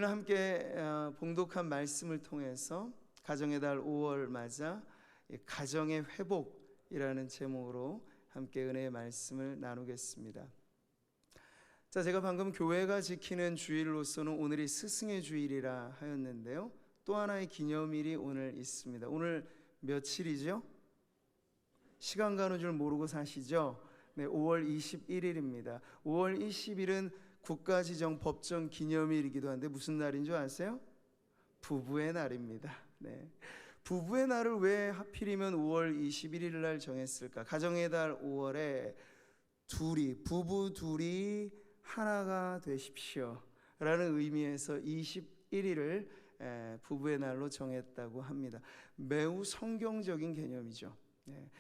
우리는 함께 봉독한 말씀을 통해서 가정의 달 5월 맞아 가정의 회복이라는 제목으로 함께 은혜의 말씀을 나누겠습니다. 자, 제가 방금 교회가 지키는 주일로서는 오늘이 스승의 주일이라 하였는데요, 또 하나의 기념일이 오늘 있습니다. 오늘 며칠이죠? 시간 가는 줄 모르고 사시죠? 네, 5월 21일입니다. 5월 20일은 국가지정 법정 기념일이기도 한데 무슨 날인 줄 아세요? 부부의 날입니다. 네. 부부의 날을 왜 하필이면 5월 21일 날 정했을까? 가정의 달 5월에 부부 둘이 하나가 되십시오 라는 의미에서 21일을 부부의 날로 정했다고 합니다. 매우 성경적인 개념이죠.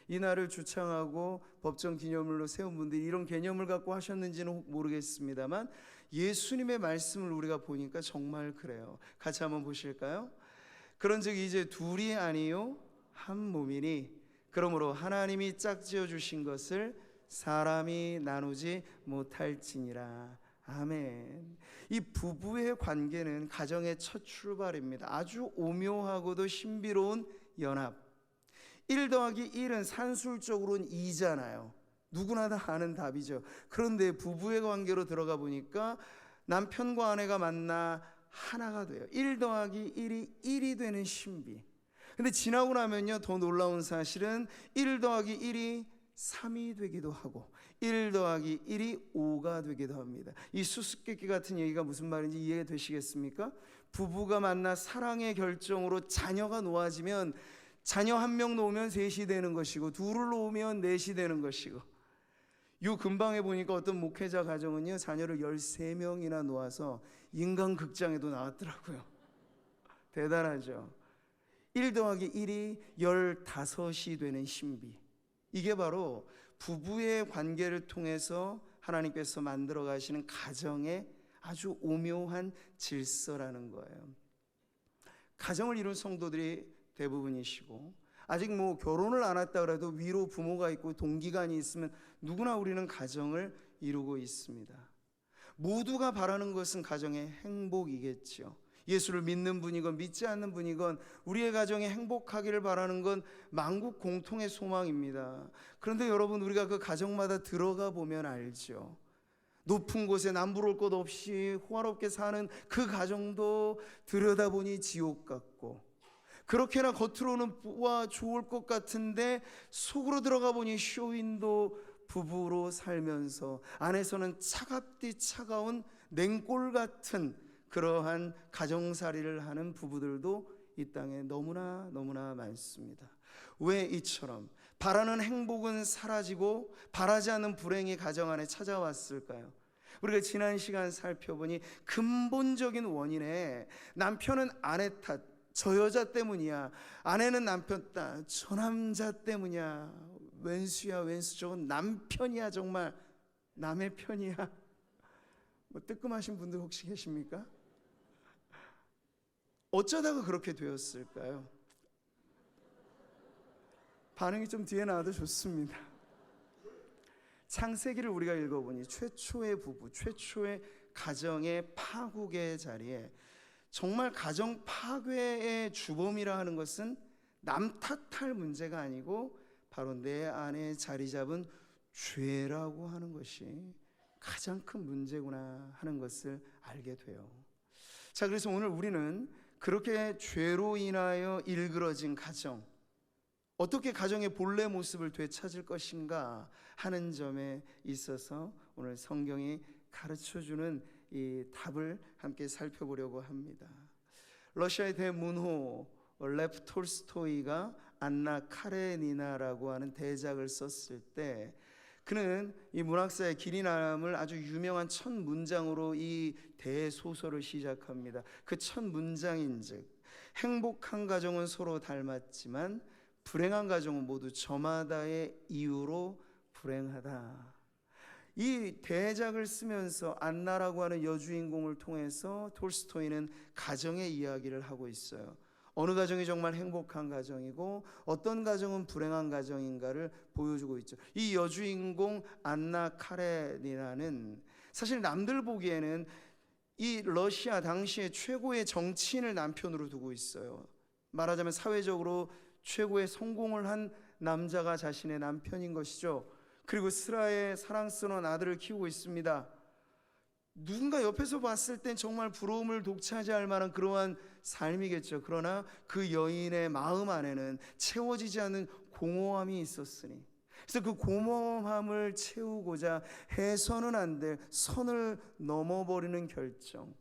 이 날을 주창하고 법정 기념일로 세운 분들이 이런 개념을 갖고 하셨는지는 모르겠습니다만 예수님의 말씀을 우리가 보니까 정말 그래요. 같이 한번 보실까요? 그런즉 이제 둘이 아니요 한 몸이니 그러므로 하나님이 짝지어 주신 것을 사람이 나누지 못할지니라. 아멘. 이 부부의 관계는 가정의 첫 출발입니다. 아주 오묘하고도 신비로운 연합. 1 더하기 1은 산술적으로는 2잖아요. 누구나 다 아는 답이죠. 그런데 부부의 관계로 들어가 보니까 남편과 아내가 만나 하나가 돼요. 1 더하기 1이 1이 되는 신비. 근데 지나고 나면요, 더 놀라운 사실은 1 더하기 1이 3이 되기도 하고 1 더하기 1이 5가 되기도 합니다. 이 수수께끼 같은 얘기가 무슨 말인지 이해되시겠습니까? 부부가 만나 사랑의 결정으로 자녀가 놓아지면 자녀 1명 놓으면 3이 되는 것이고 둘을 놓으면 4이 되는 것이고, 요 근방에 보니까 어떤 목회자 가정은요 자녀를 13명이나 놓아서 인간극장에도 나왔더라고요. 대단하죠. 1 더하기 1이 15이 되는 신비. 이게 바로 부부의 관계를 통해서 하나님께서 만들어 가시는 가정의 아주 오묘한 질서라는 거예요. 가정을 이룬 성도들이 대부분이시고, 아직 결혼을 안 했다 그래도 위로 부모가 있고 동기간이 있으면 누구나 우리는 가정을 이루고 있습니다. 모두가 바라는 것은 가정의 행복이겠죠. 예수를 믿는 분이건 믿지 않는 분이건 우리의 가정이 행복하기를 바라는 건 만국 공통의 소망입니다. 그런데 여러분, 우리가 그 가정마다 들어가 보면 알죠. 높은 곳에 남부러울 것 없이 호화롭게 사는 그 가정도 들여다보니 지옥 같고, 그렇게나 겉으로는 와 좋을 것 같은데 속으로 들어가 보니 쇼윈도 부부로 살면서 안에서는 차갑디 차가운 냉골 같은 그러한 가정살이를 하는 부부들도 이 땅에 너무나 많습니다. 왜 이처럼 바라는 행복은 사라지고 바라지 않는 불행이 가정 안에 찾아왔을까요? 우리가 지난 시간 살펴보니 근본적인 원인에 남편은 아내 탓, 저 여자 때문이야, 아내는 남편 탓, 저 남자 때문이야, 왼수야 왼수, 저건 남편이야, 정말 남의 편이야. 뜨끔하신 분들 혹시 계십니까? 어쩌다가 그렇게 되었을까요? 반응이 좀 뒤에 나와도 좋습니다. 창세기를 우리가 읽어보니 최초의 부부, 최초의 가정의 파국의 자리에 정말 가정 파괴의 주범이라 하는 것은 남 탓할 문제가 아니고 바로 내 안에 자리 잡은 죄라고 하는 것이 가장 큰 문제구나 하는 것을 알게 돼요. 자, 그래서 오늘 우리는 그렇게 죄로 인하여 일그러진 가정, 어떻게 가정의 본래 모습을 되찾을 것인가 하는 점에 있어서 오늘 성경이 가르쳐주는 이 답을 함께 살펴보려고 합니다. 러시아의 대문호 레프 톨스토이가 안나 카레니나라고 하는 대작을 썼을 때 그는 이 문학사의 길이 남을 아주 유명한 첫 문장으로 이 대소설을 시작합니다. 그 첫 문장인즉 행복한 가정은 서로 닮았지만 불행한 가정은 모두 저마다의 이유로 불행하다. 이 대작을 쓰면서 안나라고 하는 여주인공을 통해서 톨스토이는 가정의 이야기를 하고 있어요. 어느 가정이 정말 행복한 가정이고 어떤 가정은 불행한 가정인가를 보여주고 있죠. 이 여주인공 안나 카레니나는 사실 남들 보기에는 이 러시아 당시의 최고의 정치인을 남편으로 두고 있어요. 말하자면 사회적으로 최고의 성공을 한 남자가 자신의 남편인 것이죠. 그리고 스라의 사랑스러운 아들을 키우고 있습니다. 누군가 옆에서 봤을 땐 정말 부러움을 독차지할 만한 그러한 삶이겠죠. 그러나 그 여인의 마음 안에는 채워지지 않는 공허함이 있었으니, 그래서 그 공허함을 채우고자 해서는 안 될 선을 넘어버리는 결정,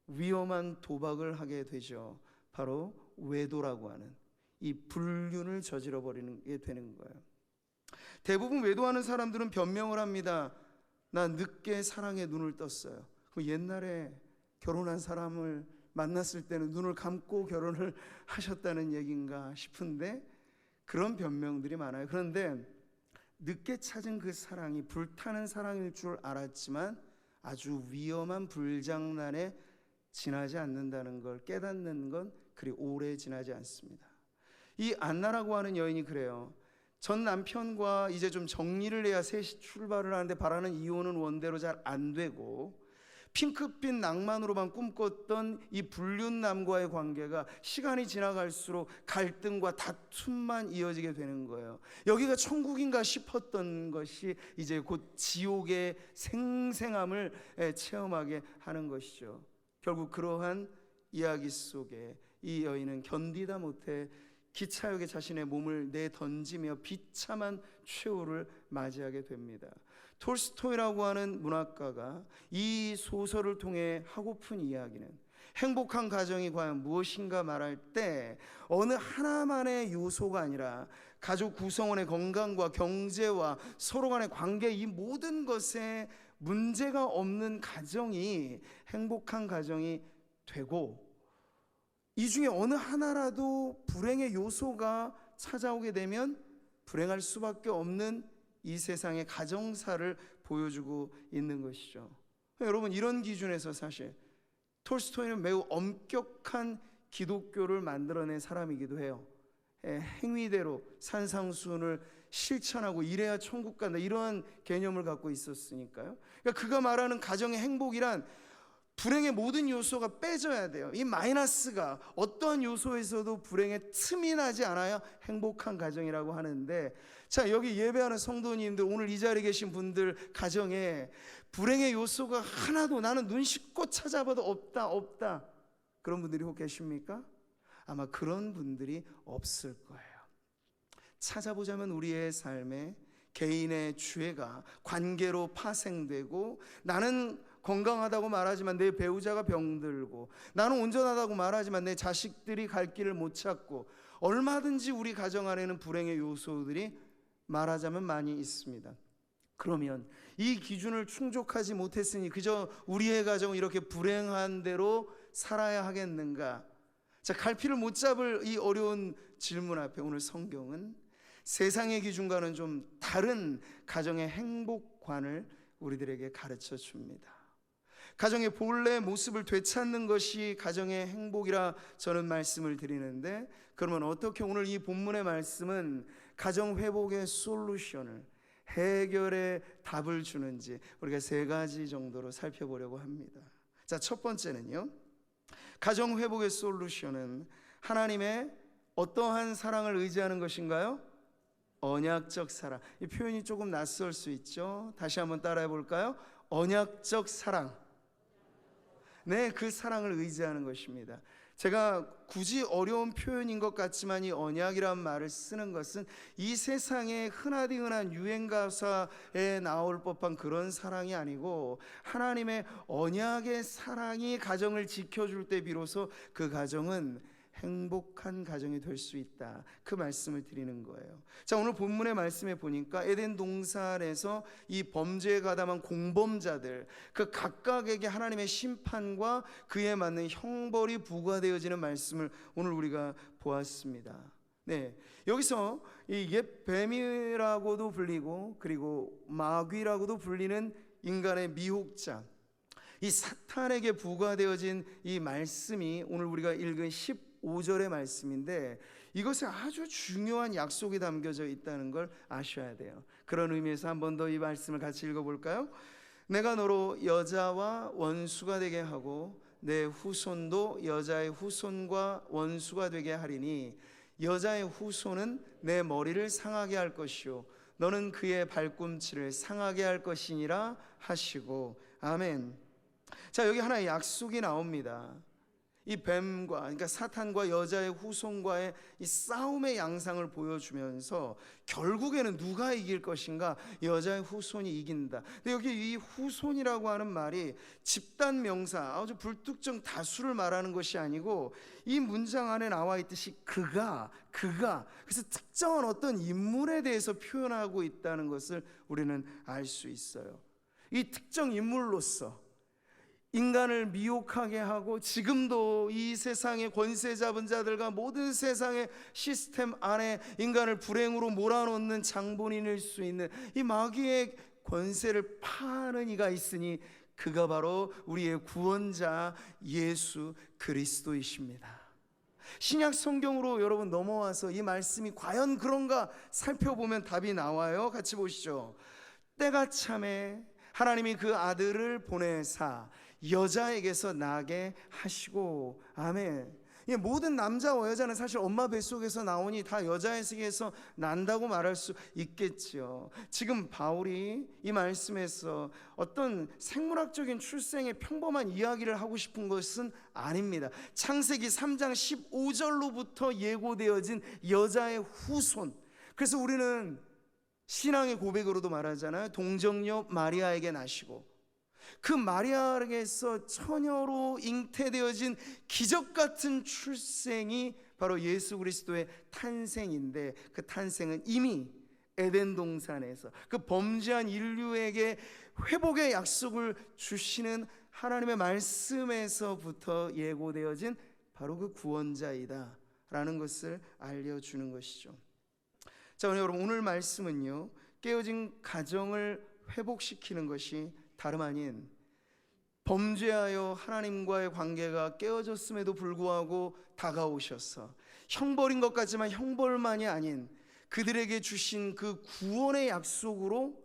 위험한 도박을 하게 되죠. 바로 외도라고 하는 이 불륜을 저질러 버리는 게 되는 거예요. 대부분 외도하는 사람들은 변명을 합니다. 나 늦게 사랑에 눈을 떴어요. 옛날에 결혼한 사람을 만났을 때는 눈을 감고 결혼을 하셨다는 얘기인가 싶은데 그런 변명들이 많아요. 그런데 늦게 찾은 그 사랑이 불타는 사랑일 줄 알았지만 아주 위험한 불장난에 지나지 않는다는 걸 깨닫는 건 그리 오래 지나지 않습니다. 이 안나라고 하는 여인이 그래요. 전 남편과 이제 좀 정리를 해야 셋이 출발을 하는데 바라는 이혼은 원대로 잘 안 되고, 핑크빛 낭만으로만 꿈꿨던 이 불륜남과의 관계가 시간이 지나갈수록 갈등과 다툼만 이어지게 되는 거예요. 여기가 천국인가 싶었던 것이 이제 곧 지옥의 생생함을 체험하게 하는 것이죠. 결국 그러한 이야기 속에 이 여인은 견디다 못해 기차역에 자신의 몸을 내던지며 비참한 최후를 맞이하게 됩니다. 톨스토이라고 하는 문학가가 이 소설을 통해 하고픈 이야기는 행복한 가정이 과연 무엇인가 말할 때 어느 하나만의 요소가 아니라 가족 구성원의 건강과 경제와 서로 간의 관계, 이 모든 것에 문제가 없는 가정이 행복한 가정이 되고, 이 중에 어느 하나라도 불행의 요소가 찾아오게 되면 불행할 수밖에 없는 이 세상의 가정사를 보여주고 있는 것이죠. 여러분, 이런 기준에서 사실 톨스토이는 매우 엄격한 기독교를 만들어낸 사람이기도 해요. 행위대로 산상수훈을 실천하고 이래야 천국 간다, 이러한 개념을 갖고 있었으니까요. 그러니까 그가 말하는 가정의 행복이란 불행의 모든 요소가 빼져야 돼요. 이 마이너스가 어떠한 요소에서도 불행의 틈이 나지 않아야 행복한 가정이라고 하는데, 자, 여기 예배하는 성도님들, 오늘 이 자리에 계신 분들 가정에 불행의 요소가 하나도, 나는 눈 씻고 찾아봐도 없다 그런 분들이 혹 계십니까? 아마 그런 분들이 없을 거예요. 찾아보자면 우리의 삶에 개인의 죄가 관계로 파생되고, 나는 건강하다고 말하지만 내 배우자가 병들고, 나는 온전하다고 말하지만 내 자식들이 갈 길을 못 찾고, 얼마든지 우리 가정 안에는 불행의 요소들이 말하자면 많이 있습니다. 그러면 이 기준을 충족하지 못했으니 그저 우리의 가정은 이렇게 불행한 대로 살아야 하겠는가? 자, 갈피를 못 잡을 이 어려운 질문 앞에 오늘 성경은 세상의 기준과는 좀 다른 가정의 행복관을 우리들에게 가르쳐 줍니다. 가정의 본래 모습을 되찾는 것이 가정의 행복이라 저는 말씀을 드리는데, 그러면 어떻게 오늘 이 본문의 말씀은 가정 회복의 솔루션을, 해결의 답을 주는지 우리가 세 가지 정도로 살펴보려고 합니다. 자, 첫 번째는요, 가정 회복의 솔루션은 하나님의 어떠한 사랑을 의지하는 것인가요? 언약적 사랑. 이 표현이 조금 낯설 수 있죠. 다시 한번 따라해 볼까요? 언약적 사랑. 네, 그 사랑을 의지하는 것입니다. 제가 굳이 어려운 표현인 것 같지만 이 언약이란 말을 쓰는 것은 이 세상에 흔하디 흔한 유행가사에 나올 법한 그런 사랑이 아니고, 하나님의 언약의 사랑이 가정을 지켜줄 때 비로소 그 가정은 행복한 가정이 될 수 있다, 그 말씀을 드리는 거예요. 자, 오늘 본문의 말씀에 보니까 에덴 동산에서 이 범죄에 가담한 공범자들, 그 각각에게 하나님의 심판과 그에 맞는 형벌이 부과되어지는 말씀을 오늘 우리가 보았습니다. 네, 여기서 이 옛 뱀이라고도 불리고 그리고 마귀라고도 불리는 인간의 미혹자, 이 사탄에게 부과되어진 이 말씀이 오늘 우리가 읽은 15절의 말씀인데, 이것에 아주 중요한 약속이 담겨져 있다는 걸 아셔야 돼요. 그런 의미에서 한 번 더 이 말씀을 같이 읽어볼까요? 내가 너로 여자와 원수가 되게 하고 내 후손도 여자의 후손과 원수가 되게 하리니 여자의 후손은 내 머리를 상하게 할 것이요 너는 그의 발꿈치를 상하게 할 것이니라 하시고. 아멘. 자, 여기 하나의 약속이 나옵니다. 이 뱀과, 그러니까 사탄과 여자의 후손과의 이 싸움의 양상을 보여주면서 결국에는 누가 이길 것인가? 여자의 후손이 이긴다. 근데 여기 이 후손이라고 하는 말이 집단 명사, 아주 불특정 다수를 말하는 것이 아니고 이 문장 안에 나와 있듯이 그가 그래서 특정한 어떤 인물에 대해서 표현하고 있다는 것을 우리는 알 수 있어요. 이 특정 인물로서 인간을 미혹하게 하고 지금도 이 세상의 권세 잡은 자들과 모든 세상의 시스템 안에 인간을 불행으로 몰아넣는 장본인일 수 있는 이 마귀의 권세를 파는 이가 있으니 그가 바로 우리의 구원자 예수 그리스도이십니다. 신약 성경으로 여러분 넘어와서 이 말씀이 과연 그런가 살펴보면 답이 나와요. 같이 보시죠. 때가 참에 하나님이 그 아들을 보내사 여자에게서 나게 하시고. 아멘. 모든 남자와 여자는 사실 엄마 뱃속에서 나오니 다 여자에게서 난다고 말할 수 있겠죠. 지금 바울이 이 말씀에서 어떤 생물학적인 출생의 평범한 이야기를 하고 싶은 것은 아닙니다. 창세기 3장 15절로부터 예고되어진 여자의 후손. 그래서 우리는 신앙의 고백으로도 말하잖아요. 동정녀 마리아에게 나시고 그 마리아에게서 처녀로 잉태되어진 기적같은 출생이 바로 예수 그리스도의 탄생인데, 그 탄생은 이미 에덴 동산에서 그 범죄한 인류에게 회복의 약속을 주시는 하나님의 말씀에서부터 예고되어진 바로 그 구원자이다 라는 것을 알려주는 것이죠. 자, 여러분, 오늘 말씀은요, 깨어진 가정을 회복시키는 것이 다름 아닌 범죄하여 하나님과의 관계가 깨어졌음에도 불구하고 다가오셔서 형벌인 것 같지만 형벌만이 아닌 그들에게 주신 그 구원의 약속으로,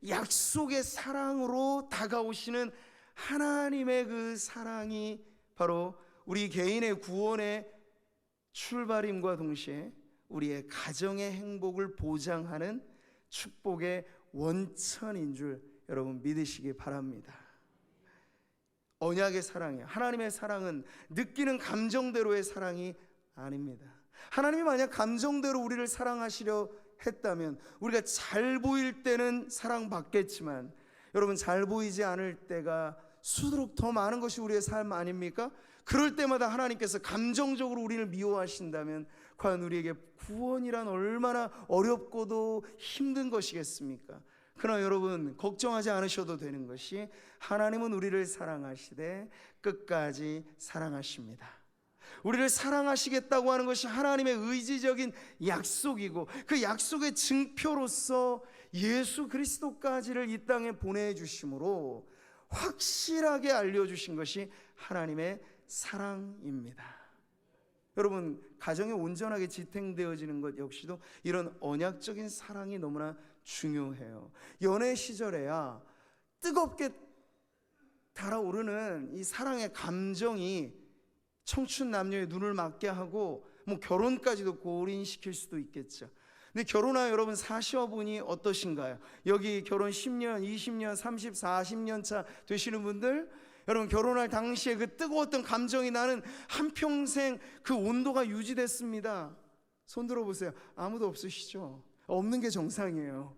약속의 사랑으로 다가오시는 하나님의 그 사랑이 바로 우리 개인의 구원의 출발임과 동시에 우리의 가정의 행복을 보장하는 축복의 원천인 줄 여러분 믿으시기 바랍니다. 언약의 사랑이에요. 하나님의 사랑은 느끼는 감정대로의 사랑이 아닙니다. 하나님이 만약 감정대로 우리를 사랑하시려 했다면 우리가 잘 보일 때는 사랑받겠지만 여러분, 잘 보이지 않을 때가 수두룩 더 많은 것이 우리의 삶 아닙니까? 그럴 때마다 하나님께서 감정적으로 우리를 미워하신다면 과연 우리에게 구원이란 얼마나 어렵고도 힘든 것이겠습니까? 그러나 여러분, 걱정하지 않으셔도 되는 것이 하나님은 우리를 사랑하시되 끝까지 사랑하십니다. 우리를 사랑하시겠다고 하는 것이 하나님의 의지적인 약속이고 그 약속의 증표로서 예수 그리스도까지를 이 땅에 보내주심으로 확실하게 알려주신 것이 하나님의 사랑입니다. 여러분, 가정이 온전하게 지탱되어지는 것 역시도 이런 언약적인 사랑이 너무나 중요해요. 연애 시절에야 뜨겁게 달아오르는 이 사랑의 감정이 청춘 남녀의 눈을 맞게 하고 결혼까지도 골인시킬 수도 있겠죠. 근데 결혼하여 여러분 사시어 보니 어떠신가요? 여기 결혼 10년, 20년, 30, 40년 차 되시는 분들, 여러분 결혼할 당시에 그 뜨거웠던 감정이 나는 한평생 그 온도가 유지됐습니다. 손 들어보세요. 아무도 없으시죠? 없는 게 정상이에요.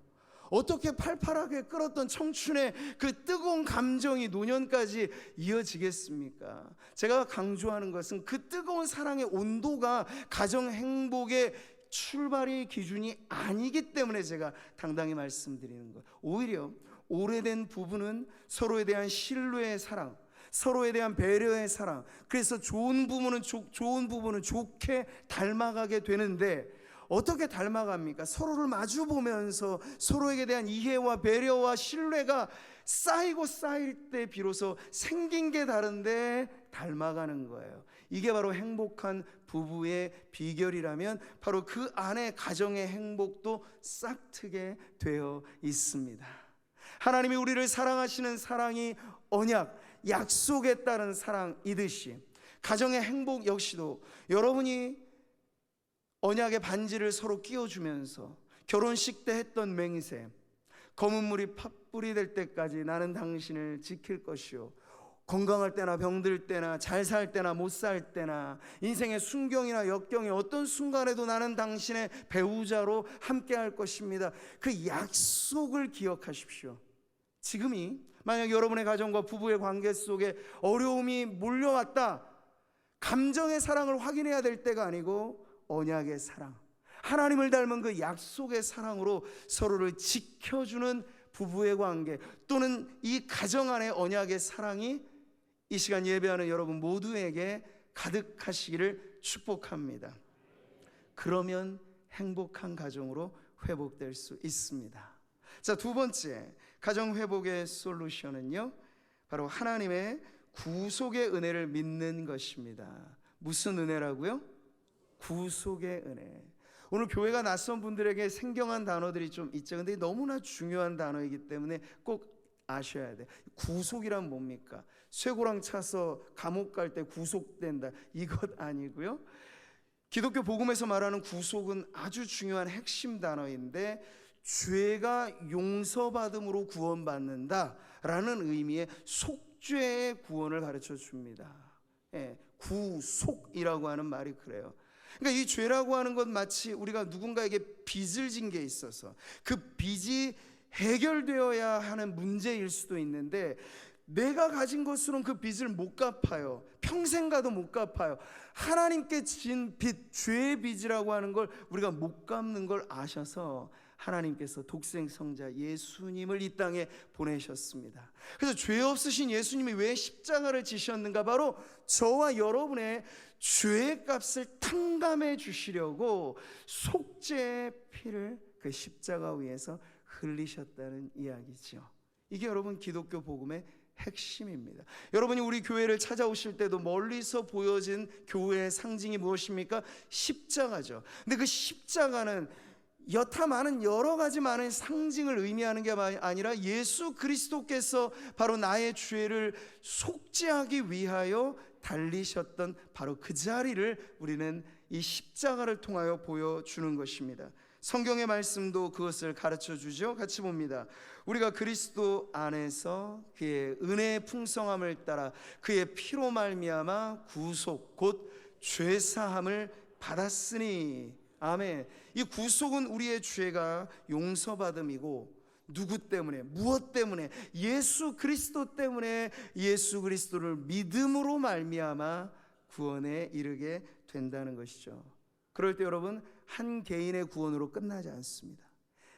어떻게 팔팔하게 끓었던 청춘의 그 뜨거운 감정이 노년까지 이어지겠습니까? 제가 강조하는 것은 그 뜨거운 사랑의 온도가 가정 행복의 출발의 기준이 아니기 때문에 제가 당당히 말씀드리는 거예요. 오히려 오래된 부부는 서로에 대한 신뢰의 사랑, 서로에 대한 배려의 사랑, 그래서 좋은 부부는 좋게 닮아가게 되는데, 어떻게 닮아갑니까? 서로를 마주보면서 서로에게 대한 이해와 배려와 신뢰가 쌓이고 쌓일 때 비로소 생긴 게 다른데 닮아가는 거예요. 이게 바로 행복한 부부의 비결이라면 바로 그 안에 가정의 행복도 싹트게 되어 있습니다. 하나님이 우리를 사랑하시는 사랑이 언약, 약속에 따른 사랑이듯이 가정의 행복 역시도 여러분이 언약의 반지를 서로 끼워주면서 결혼식 때 했던 맹세, 검은 물이 팥불이 될 때까지 나는 당신을 지킬 것이요, 건강할 때나 병들 때나 잘 살 때나 못 살 때나 인생의 순경이나 역경의 어떤 순간에도 나는 당신의 배우자로 함께 할 것입니다. 그 약속을 기억하십시오. 지금이 만약 여러분의 가정과 부부의 관계 속에 어려움이 몰려왔다, 감정의 사랑을 확인해야 될 때가 아니고 언약의 사랑, 하나님을 닮은 그 약속의 사랑으로 서로를 지켜주는 부부의 관계 또는 이 가정 안의 언약의 사랑이 이 시간 예배하는 여러분 모두에게 가득하시기를 축복합니다. 그러면 행복한 가정으로 회복될 수 있습니다. 자, 두 번째 가정 회복의 솔루션은요, 바로 하나님의 구속의 은혜를 믿는 것입니다. 무슨 은혜라고요? 구속의 은혜. 오늘 교회가 낯선 분들에게 생경한 단어들이 좀 있죠. 근데 너무나 중요한 단어이기 때문에 꼭 아셔야 돼. 구속이란 뭡니까? 쇠고랑 차서 감옥 갈 때 구속된다, 이것 아니고요. 기독교 복음에서 말하는 구속은 아주 중요한 핵심 단어인데, 죄가 용서받음으로 구원받는다 라는 의미의 속죄의 구원을 가르쳐 줍니다. 구속이라고 하는 말이 그래요. 그러니까 이 죄라고 하는 건 마치 우리가 누군가에게 빚을 진 게 있어서 그 빚이 해결되어야 하는 문제일 수도 있는데, 내가 가진 것으로는 그 빚을 못 갚아요. 평생 가도 못 갚아요. 하나님께 진 빚, 죄의 빚이라고 하는 걸 우리가 못 갚는 걸 아셔서 하나님께서 독생 성자 예수님을 이 땅에 보내셨습니다. 그래서 죄 없으신 예수님이 왜 십자가를 지셨는가? 바로 저와 여러분의 죄의 값을 탕감해 주시려고 속죄의 피를 그 십자가 위에서 흘리셨다는 이야기죠. 이게 여러분 기독교 복음의 핵심입니다. 여러분이 우리 교회를 찾아오실 때도 멀리서 보여진 교회의 상징이 무엇입니까? 십자가죠. 근데 그 십자가는 여타 많은 여러 가지 많은 상징을 의미하는 게 아니라 예수 그리스도께서 바로 나의 죄를 속죄하기 위하여 달리셨던 바로 그 자리를 우리는 이 십자가를 통하여 보여주는 것입니다. 성경의 말씀도 그것을 가르쳐 주죠. 같이 봅니다. 우리가 그리스도 안에서 그의 은혜의 풍성함을 따라 그의 피로 말미암아 구속 곧 죄사함을 받았으니. 아멘. 이 구속은 우리의 죄가 용서받음이고, 누구 때문에, 무엇 때문에? 예수 그리스도 때문에, 예수 그리스도를 믿음으로 말미암아 구원에 이르게 된다는 것이죠. 그럴 때 여러분, 한 개인의 구원으로 끝나지 않습니다.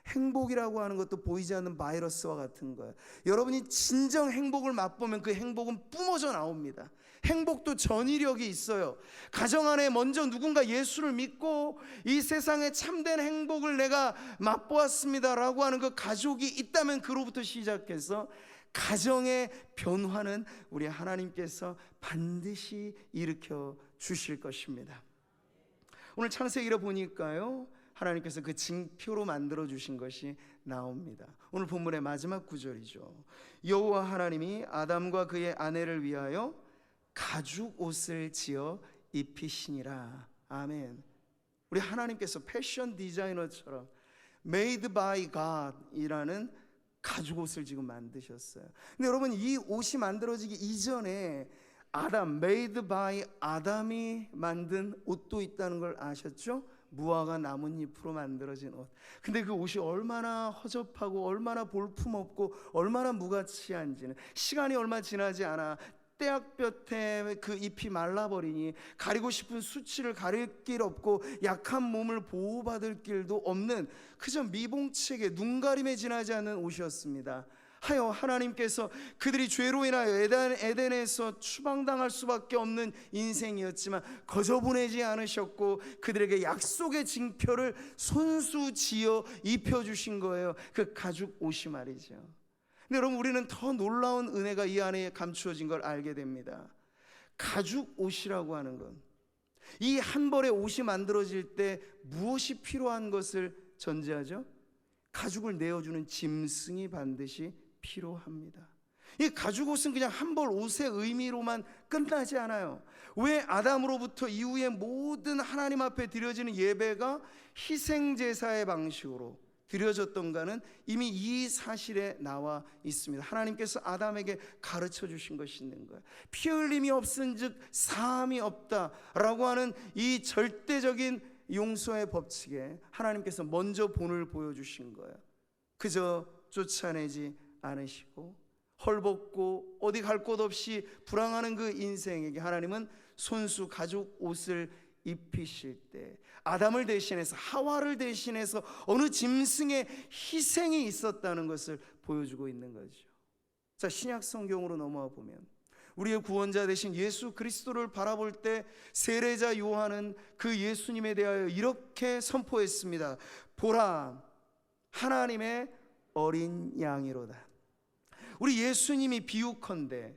행복이라고 하는 것도 보이지 않는 바이러스와 같은 거예요. 여러분이 진정 행복을 맛보면 그 행복은 뿜어져 나옵니다. 행복도 전이력이 있어요. 가정 안에 먼저 누군가 예수를 믿고 이 세상의 참된 행복을 내가 맛보았습니다라고 하는 그 가족이 있다면, 그로부터 시작해서 가정의 변화는 우리 하나님께서 반드시 일으켜 주실 것입니다. 오늘 창세기를 보니까요, 하나님께서 그 징표로 만들어 주신 것이 나옵니다. 오늘 본문의 마지막 구절이죠. 여호와 하나님이 아담과 그의 아내를 위하여 가죽 옷을 지어 입히시니라. 아멘. 우리 하나님께서 패션 디자이너처럼 Made by God 이라는 가죽 옷을 지금 만드셨어요. 근데 여러분, 이 옷이 만들어지기 이전에 아담, Made by 아담이 만든 옷도 있다는 걸 아셨죠? 무화과 나뭇잎으로 만들어진 옷. 근데 그 옷이 얼마나 허접하고 얼마나 볼품없고 얼마나 무가치한지는 시간이 얼마 지나지 않아 떼약볕에 그 잎이 말라버리니 가리고 싶은 수치를 가릴 길 없고 약한 몸을 보호받을 길도 없는 그저 미봉책에 눈가림에 지나지 않는 옷이었습니다. 하여 하나님께서 그들이 죄로 인하여 에덴에서 추방당할 수밖에 없는 인생이었지만 거저 보내지 않으셨고 그들에게 약속의 징표를 손수 지어 입혀주신 거예요. 그 가죽 옷이 말이죠. 근데 여러분, 우리는 더 놀라운 은혜가 이 안에 감추어진 걸 알게 됩니다. 가죽 옷이라고 하는 건, 이 한 벌의 옷이 만들어질 때 무엇이 필요한 것을 전제하죠? 가죽을 내어주는 짐승이 반드시 필요합니다. 이 가죽옷은 그냥 한 벌 옷의 의미로만 끝나지 않아요. 왜 아담으로부터 이후에 모든 하나님 앞에 드려지는 예배가 희생제사의 방식으로 드려졌던가는 이미 이 사실에 나와 있습니다. 하나님께서 아담에게 가르쳐 주신 것이 있는 거예요. 피 흘림이 없은즉 사함이 없다라고 하는 이 절대적인 용서의 법칙에 하나님께서 먼저 본을 보여주신 거예요. 그저 쫓아내지 않으시고 헐벗고 어디 갈 곳 없이 불황하는 그 인생에게 하나님은 손수 가죽 옷을 입히실 때 아담을 대신해서 하와를 대신해서 어느 짐승의 희생이 있었다는 것을 보여주고 있는 거죠. 자, 신약 성경으로 넘어와 보면 우리의 구원자 되신 예수 그리스도를 바라볼 때 세례자 요한은 그 예수님에 대하여 이렇게 선포했습니다. 보라, 하나님의 어린 양이로다. 우리 예수님이 비유컨대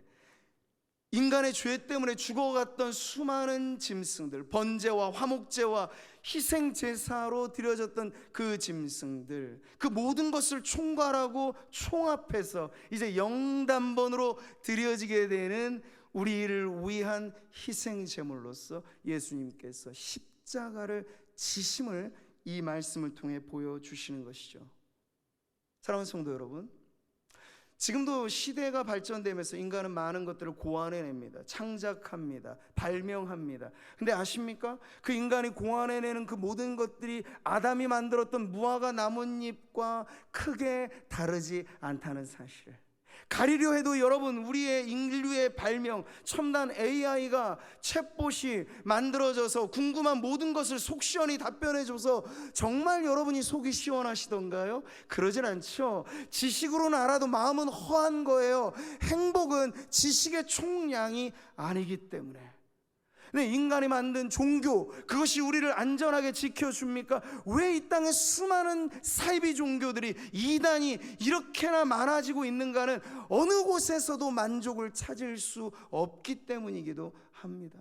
인간의 죄 때문에 죽어갔던 수많은 짐승들, 번제와 화목제와 희생제사로 드려졌던 그 짐승들, 그 모든 것을 총괄하고 총합해서 이제 영단번으로 드려지게 되는 우리를 위한 희생제물로서 예수님께서 십자가를 지심을 이 말씀을 통해 보여주시는 것이죠. 사랑하는 성도 여러분, 지금도 시대가 발전되면서 인간은 많은 것들을 고안해냅니다. 창작합니다. 발명합니다. 근데 아십니까? 그 인간이 고안해내는 그 모든 것들이 아담이 만들었던 무화과 나뭇잎과 크게 다르지 않다는 사실을 가리려 해도 여러분, 우리의 인류의 발명 첨단 AI가 챗봇이 만들어져서 궁금한 모든 것을 속 시원히 답변해줘서 정말 여러분이 속이 시원하시던가요? 그러진 않죠. 지식으로는 알아도 마음은 허한 거예요. 행복은 지식의 총량이 아니기 때문에. 네, 인간이 만든 종교, 그것이 우리를 안전하게 지켜줍니까? 왜 이 땅에 수많은 사이비 종교들이, 이단이 이렇게나 많아지고 있는가는 어느 곳에서도 만족을 찾을 수 없기 때문이기도 합니다.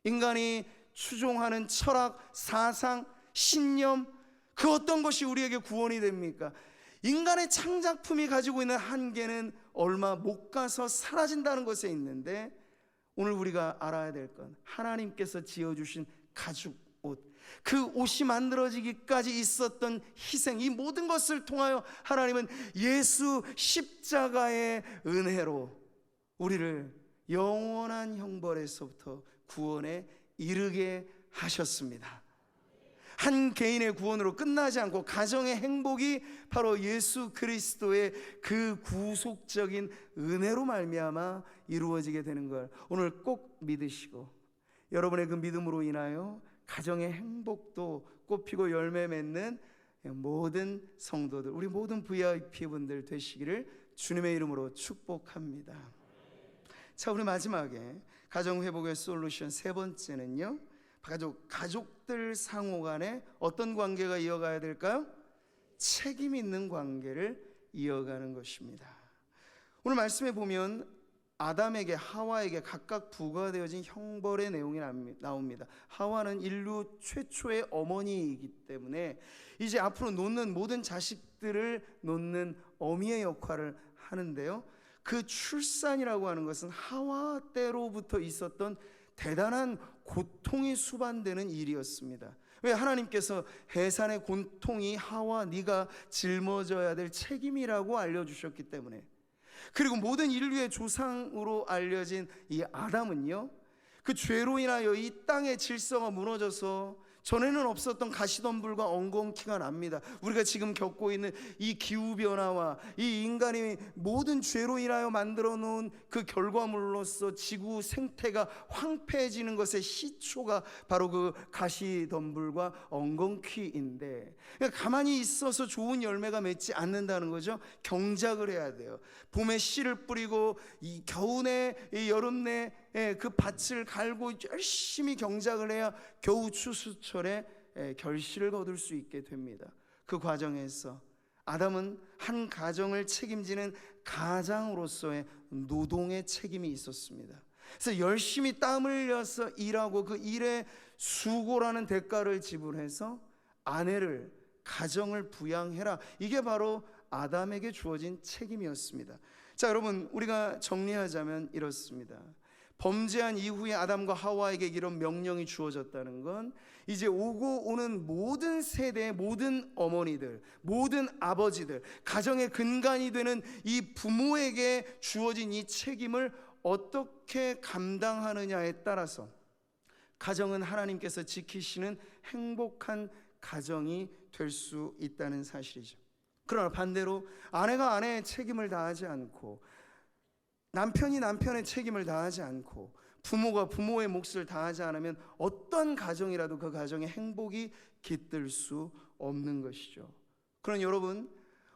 인간이 추종하는 철학, 사상, 신념, 그 어떤 것이 우리에게 구원이 됩니까? 인간의 창작품이 가지고 있는 한계는 얼마 못 가서 사라진다는 것에 있는데, 오늘 우리가 알아야 될 건 하나님께서 지어주신 가죽 옷, 그 옷이 만들어지기까지 있었던 희생, 이 모든 것을 통하여 하나님은 예수 십자가의 은혜로 우리를 영원한 형벌에서부터 구원에 이르게 하셨습니다. 한 개인의 구원으로 끝나지 않고 가정의 행복이 바로 예수 그리스도의 그 구속적인 은혜로 말미암아 이루어지게 되는 걸 오늘 꼭 믿으시고, 여러분의 그 믿음으로 인하여 가정의 행복도 꽃피고 열매 맺는 모든 성도들, 우리 모든 VIP 분들 되시기를 주님의 이름으로 축복합니다. 자, 우리 마지막에 가정회복의 솔루션 세 번째는요, 가족들 상호 간에 어떤 관계가 이어가야 될까요? 책임 있는 관계를 이어가는 것입니다. 오늘 말씀에 보면 아담에게 하와에게 각각 부과되어진 형벌의 내용이 나옵니다. 하와는 인류 최초의 어머니이기 때문에 이제 앞으로 놓는 모든 자식들을 놓는 어미의 역할을 하는데요, 그 출산이라고 하는 것은 하와 때로부터 있었던 대단한 고통이 수반되는 일이었습니다. 왜? 하나님께서 해산의 고통이 하와 네가 짊어져야 될 책임이라고 알려주셨기 때문에. 그리고 모든 인류의 조상으로 알려진 이 아담은요, 그 죄로 인하여 이 땅의 질서가 무너져서 전에는 없었던 가시덤불과 엉겅퀴가 납니다. 우리가 지금 겪고 있는 이 기후변화와 이 인간이 모든 죄로 인하여 만들어 놓은 그 결과물로서 지구 생태가 황폐해지는 것의 시초가 바로 그 가시덤불과 엉겅퀴인데, 그러니까 가만히 있어서 좋은 열매가 맺지 않는다는 거죠. 경작을 해야 돼요. 봄에 씨를 뿌리고 이 겨우내 이 여름내 그 밭을 갈고 열심히 경작을 해야 겨우 추수철에 결실을 거둘 수 있게 됩니다. 그 과정에서 아담은 한 가정을 책임지는 가장으로서의 노동의 책임이 있었습니다. 그래서 열심히 땀 흘려서 일하고 그 일의 수고라는 대가를 지불해서 아내를, 가정을 부양해라. 이게 바로 아담에게 주어진 책임이었습니다. 자, 여러분, 우리가 정리하자면 이렇습니다. 범죄한 이후에 아담과 하와에게 이런 명령이 주어졌다는 건 이제 오고 오는 모든 세대의 모든 어머니들, 모든 아버지들, 가정의 근간이 되는 이 부모에게 주어진 이 책임을 어떻게 감당하느냐에 따라서 가정은 하나님께서 지키시는 행복한 가정이 될 수 있다는 사실이죠. 그러나 반대로 아내가 아내의 책임을 다하지 않고, 남편이 남편의 책임을 다하지 않고, 부모가 부모의 몫을 다하지 않으면 어떤 가정이라도 그 가정의 행복이 깃들 수 없는 것이죠. 그럼 여러분,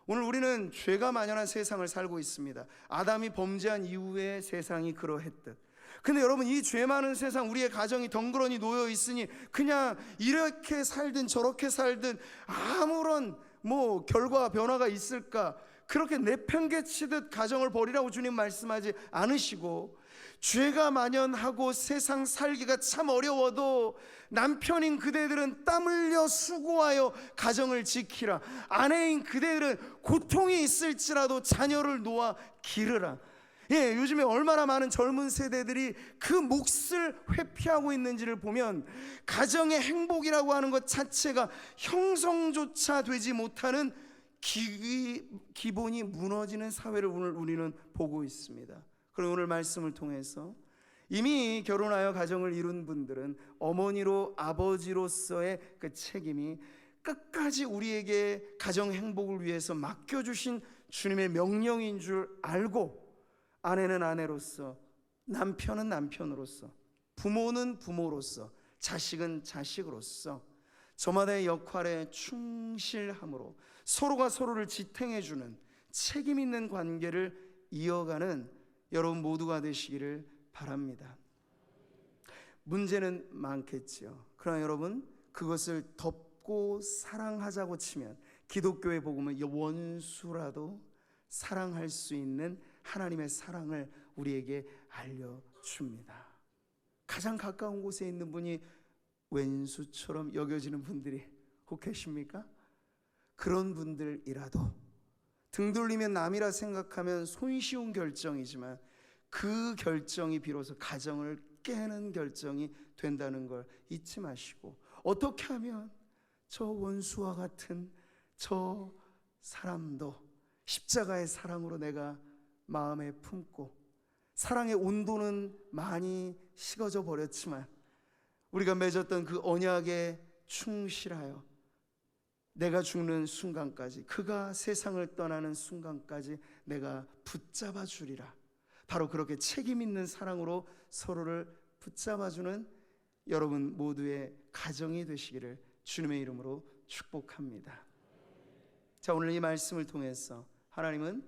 오늘 우리는 죄가 만연한 세상을 살고 있습니다. 아담이 범죄한 이후에 세상이 그러했듯. 근데 여러분, 이 죄 많은 세상, 우리의 가정이 덩그러니 놓여 있으니 그냥 이렇게 살든 저렇게 살든 아무런 결과 변화가 있을까, 그렇게 내팽개치듯 가정을 버리라고 주님 말씀하지 않으시고, 죄가 만연하고 세상 살기가 참 어려워도 남편인 그대들은 땀 흘려 수고하여 가정을 지키라, 아내인 그대들은 고통이 있을지라도 자녀를 놓아 기르라. 요즘에 얼마나 많은 젊은 세대들이 그 몫을 회피하고 있는지를 보면 가정의 행복이라고 하는 것 자체가 형성조차 되지 못하는 기본이 무너지는 사회를 오늘 우리는 보고 있습니다. 그럼 오늘 말씀을 통해서 이미 결혼하여 가정을 이룬 분들은 어머니로 아버지로서의 그 책임이 끝까지 우리에게 가정 행복을 위해서 맡겨주신 주님의 명령인 줄 알고, 아내는 아내로서, 남편은 남편으로서, 부모는 부모로서, 자식은 자식으로서 저마다의 역할에 충실함으로 서로가 서로를 지탱해주는 책임 있는 관계를 이어가는 여러분 모두가 되시기를 바랍니다. 문제는 많겠지요. 그러나 여러분, 그것을 덮고 사랑하자고 치면 기독교의 복음은 원수라도 사랑할 수 있는 하나님의 사랑을 우리에게 알려줍니다. 가장 가까운 곳에 있는 분이 왼수처럼 여겨지는 분들이 혹 계십니까? 그런 분들이라도 등 돌리면 남이라 생각하면 손쉬운 결정이지만 그 결정이 비로소 가정을 깨는 결정이 된다는 걸 잊지 마시고, 어떻게 하면 저 원수와 같은 저 사람도 십자가의 사랑으로 내가 마음에 품고, 사랑의 온도는 많이 식어져 버렸지만 우리가 맺었던 그 언약에 충실하여 내가 죽는 순간까지, 그가 세상을 떠나는 순간까지 내가 붙잡아 주리라. 바로 그렇게 책임 있는 사랑으로 서로를 붙잡아주는 여러분 모두의 가정이 되시기를 주님의 이름으로 축복합니다. 자, 오늘 이 말씀을 통해서 하나님은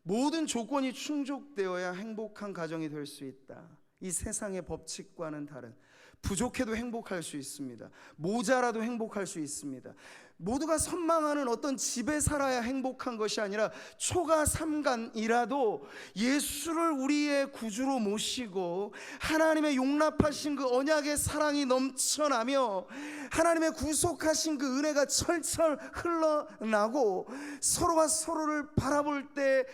모든 조건이 충족되어야 행복한 가정이 될 수 있다, 이 세상의 법칙과는 다른, 부족해도 행복할 수 있습니다. 모자라도 행복할 수 있습니다. 모두가 선망하는 어떤 집에 살아야 행복한 것이 아니라 초가 삼간이라도 예수를 우리의 구주로 모시고 하나님의 용납하신 그 언약의 사랑이 넘쳐나며 하나님의 구속하신 그 은혜가 철철 흘러나고, 서로가 서로를 바라볼 때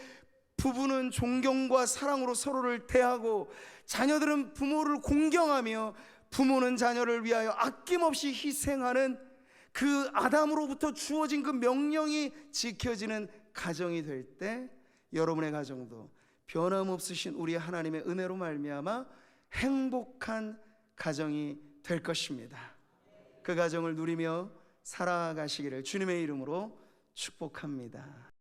부부는 존경과 사랑으로 서로를 대하고, 자녀들은 부모를 공경하며 부모는 자녀를 위하여 아낌없이 희생하는 그 아담으로부터 주어진 그 명령이 지켜지는 가정이 될 때 여러분의 가정도 변함없으신 우리 하나님의 은혜로 말미암아 행복한 가정이 될 것입니다. 그 가정을 누리며 살아가시기를 주님의 이름으로 축복합니다.